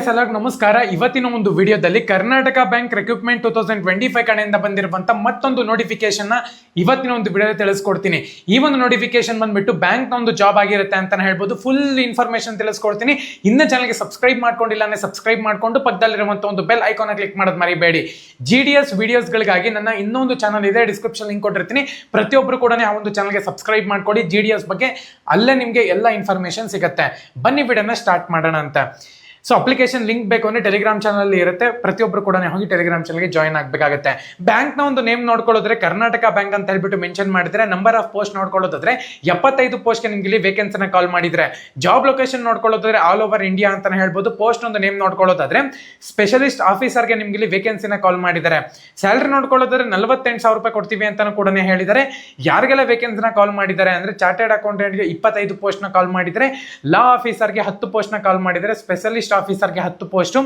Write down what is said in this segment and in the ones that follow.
ಎಲ್ಲರಿಗೂ ನಮಸ್ಕಾರ. ಇವತ್ತಿನ ಒಂದು ವಿಡಿಯೋದಲ್ಲಿ ಕರ್ನಾಟಕ ಬ್ಯಾಂಕ್ ರಿಕ್ರೂಟ್ಮೆಂಟ್ 2025 ಕಡೆಯಿಂದ ಬಂದಿರುವಂತ ಮತ್ತೊಂದು ನೋಟಿಫಿಕೇಶನ್ ಇವತ್ತಿನ ಒಂದು ವಿಡಿಯೋದಲ್ಲಿ ತಿಳಿಸ್ಕೊಡ್ತೀನಿ. ಈ ಒಂದು ನೋಟಿಫಿಕೇಶನ್ ಬಂದ್ಬಿಟ್ಟು ಬ್ಯಾಂಕ್ ನ ಒಂದು ಜಾಬ್ ಆಗಿರುತ್ತೆ ಅಂತಾನೆ ಹೇಳ್ಬೋದು. ಫುಲ್ ಇನ್ಫಾರ್ಮೇಶನ್ ತಿಳಿಸ್ಕೊಡ್ತೀನಿ. ಇನ್ನ ಚಾನಲ್ಗೆ ಸಬ್ಸ್ಕ್ರೈಬ್ ಮಾಡ್ಕೊಂಡಿಲ್ಲ ಅಂದ್ರೆ ಸಬ್ಸ್ಕ್ರೈಬ್ ಮಾಡ್ಕೊಂಡು ಪಕ್ಕದಲ್ಲಿರುವಂತ ಒಂದು ಬೆಲ್ ಐಕಾನ್ ಕ್ಲಿಕ್ ಮಾಡೋದು ಮರಿಬೇಡಿ. GDS ವಿಡಿಯೋಸ್ ಗಳಿಗಾಗಿ ನನ್ನ ಇನ್ನೊಂದು ಚಾನಲ್ ಇದೆ, ಡಿಸ್ಕ್ರಿಪ್ಷನ್ ಲಿಂಕ್ ಕೊಟ್ಟಿರ್ತೀನಿ. ಪ್ರತಿಯೊಬ್ಬರು ಕೂಡ ಆ ಒಂದು ಚಾನಲ್ಗೆ ಸಬ್ಸ್ಕ್ರೈಬ್ ಮಾಡ್ಕೊಳ್ಳಿ. GDS ಬಗ್ಗೆ ಅಲ್ಲೇ ನಿಮಗೆ ಎಲ್ಲ ಇನ್ಫಾರ್ಮೇಶನ್ ಸಿಗುತ್ತೆ. ಬನ್ನಿ ವಿಡಿಯೋನ ಸ್ಟಾರ್ಟ್ ಮಾಡೋಣ ಅಂತ. ಸೊ ಅಪ್ಲಿಕೇಶನ್ ಲಿಂಕ್ ಬೇಕು ಅಂದ್ರೆ ಟೆಲಿಗ್ರಾಮ್ ಚಾನಲ್ ಇರುತ್ತೆ. ಪ್ರತಿಯೊಬ್ಬರು ಕೂಡ ಹೋಗಿ ಟೆಲಿಗ್ರಾಮ್ ಚಾನಲ್ಗೆ ಜಾಯ್ನ್ ಆಗಬೇಕಾಗುತ್ತೆ. ಬ್ಯಾಂಕ್ ನ ಒಂದು ನೇಮ್ ನೋಡ್ಕೊಳ್ಳೋದ್ರೆ ಕರ್ನಾಟಕ ಬ್ಯಾಂಕ್ ಅಂತ ಹೇಳ್ಬಿಟ್ಟು ಮೆನ್ಷನ್ ಮಾಡಿದ್ರೆ, ನಂಬರ್ ಆಫ್ ಪೋಸ್ಟ್ ನೋಡ್ಕೊಳ್ಳೋದಾದ್ರೆ 75 ಪೋಸ್ಟ್ಗೆ ನಿಮ್ಗೆ ಇಲ್ಲಿ ವೇಕೆನ್ಸಿನ ಕಾಲ್ ಮಾಡಿದ್ರೆ, ಜಾಬ್ ಲೊಕೇಶನ್ ನೋಡ್ಕೊಳ್ಳೋದಾದ್ರೆ ಆಲ್ ಓವರ್ ಇಂಡಿಯಾ ಅಂತಾನೆ ಹೇಳ್ಬೋದು. ಪೋಸ್ಟ್ ಒಂದು ನೇಮ್ ನೋಡ್ಕೊಳ್ಳೋದಾದ್ರೆ ಸ್ಪೆಷಲಿಸ್ಟ್ ಆಫೀಸರ್ಗೆ ನಿಮ್ಗೆ ಇಲ್ಲಿ ವೇಕೆನ್ಸಿನ ಕಾಲ್ ಮಾಡಿದ್ದಾರೆ. ಸ್ಯಾಲರಿ ನೋಡ್ಕೊಳ್ಳೋದಾದ್ರೆ 48,000 ರೂಪಾಯಿ ಕೊಡ್ತೀವಿ ಅಂತಾನು ಕೂಡ ಹೇಳಿದ್ದಾರೆ. ಯಾರಿಗೆಲ್ಲ ವೇಕೆನ್ಸಿನ ಕಾಲ್ ಮಾಡಿದ್ದಾರೆ ಅಂದ್ರೆ ಚಾರ್ಟೆಡ್ ಅಕೌಂಟೆಂಟ್ಗೆ 25 ಪೋಸ್ಟ್ ನ ಕಾಲ್ ಮಾಡಿದರೆ, ಲಾ ಆಫೀಸರ್ಗೆ 10 ಪೋಸ್ಟ್ ನ ಕಾಲ್ ಮಾಡಿದರೆ, ಸ್ಪೆಷಲಿಸ್ಟ್ ಆಫೀಸರ್ಗೆ 10 ಪೋಸ್ಟ್,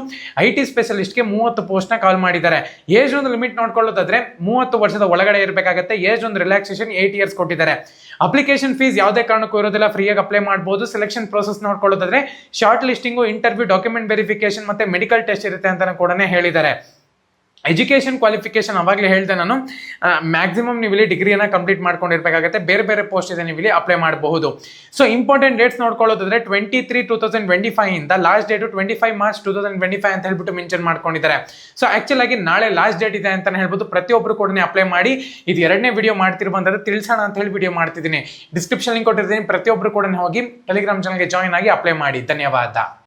IT ಸ್ಪೆಷಲಿಸ್ಟ್ಗೆ 30 ಪೋಸ್ಟ್ ನ ಕಾಲ್ ಮಾಡಿದ್ದಾರೆ. ಏಜ್ ಒಂದು ಲಿಮಿಟ್ ನೋಡ್ಕೊಳ್ಳೋದಾದ್ರೆ 30 ವರ್ಷದ ಒಳಗಡೆ ಇರಬೇಕಾಗುತ್ತೆ. ಏಜ್ ಒಂದು ರಿಲ್ಯಾಕ್ಸೇಷನ್ 8 ಇಯರ್ಸ್ ಕೊಟ್ಟಿದ್ದಾರೆ. ಅಪ್ಲಿಕೇಶನ್ ಫೀಸ್ ಯಾವುದೇ ಕಾರಣಕ್ಕೂ ಇರೋದಿಲ್ಲ, ಫ್ರೀಯಾಗಿ ಅಪ್ಲೈ ಮಾಡಬಹುದು. ಸೆಲೆಕ್ಷನ್ ಪ್ರೋಸೆಸ್ ನೋಡ್ಕೊಳ್ಳೋದಾದ್ರೆ shortlisting, interview, document verification ಮತ್ತೆ ಮೆಡಿಕಲ್ ಟೆಸ್ಟ್ ಇರುತ್ತೆ ಅಂತ ಕೂಡ ಹೇಳಿದ್ದಾರೆ. ಎಜುಕೇಶನ್ ಕ್ವಾಲಿಫಿಕೇಶನ್ ಅವಾಗಲೇ ಹೇಳಿದೆ ನಾನು, ಮ್ಯಾಕ್ಸಿಮಮ್ ನೀವು ಇಲ್ಲಿ ಡಿಗ್ರಿಯನ್ನ ಕಂಪ್ಲೀಟ್ ಮಾಡ್ಕೊಂಡಿರ್ಬೇಕಾಗುತ್ತೆ. ಬೇರೆ ಬೇರೆ ಪೋಸ್ಟ್ ಇದೆ, ನೀವು ಇಲ್ಲಿ ಅಪ್ಲೈ ಮಾಡಬಹುದು. ಸೊ ಇಂಪಾರ್ಟೆಂಟ್ ಡೇಟ್ಸ್ ನೋಡ್ಕೊಳ್ಳೋದಾದ್ರೆ 23/2025 ಇಂದ ಲಾಸ್ಟ್ ಡೇಟ್ 25 ಮಾರ್ಚ್ 2025 ಅಂತ ಹೇಳ್ಬಿಟ್ಟು ಮೆನ್ಷನ್ ಮಾಡ್ಕೊಂಡಿದ್ದಾರೆ. ಸೊ ಆಕ್ಚುಲ್ ಆಗಿ ನಾಳೆ ಲಾಸ್ಟ್ ಡೇಟ್ ಇದೆ ಅಂತಾನೆ ಹೇಳ್ಬೋದು. ಪ್ರತಿಯೊಬ್ಬರು ಕೂಡ ಅಪ್ಲೈ ಮಾಡಿ. ಇದು 2ನೇ ವಿಡಿಯೋ ಮಾಡ್ತಿರುವಂತದ್ದು, ತಿಳಿಸೋಣ ಅಂತ ಹೇಳಿ ವಿಡಿಯೋ ಮಾಡ್ತಿದ್ದೀನಿ. ಡಿಸ್ಕ್ರಿಪ್ಷನ್ ಲಿಂಕ್ ಕೊಟ್ಟಿರ್ತೀನಿ. ಪ್ರತಿಯೊಬ್ಬರು ಕೂಡ ಹೋಗಿ ಟೆಲಿಗ್ರಾಮ್ ಚಾನಲ್ಗೆ ಜಾಯ್ನ್ ಆಗಿ ಅಪ್ಲೈ ಮಾಡಿ. ಧನ್ಯವಾದ.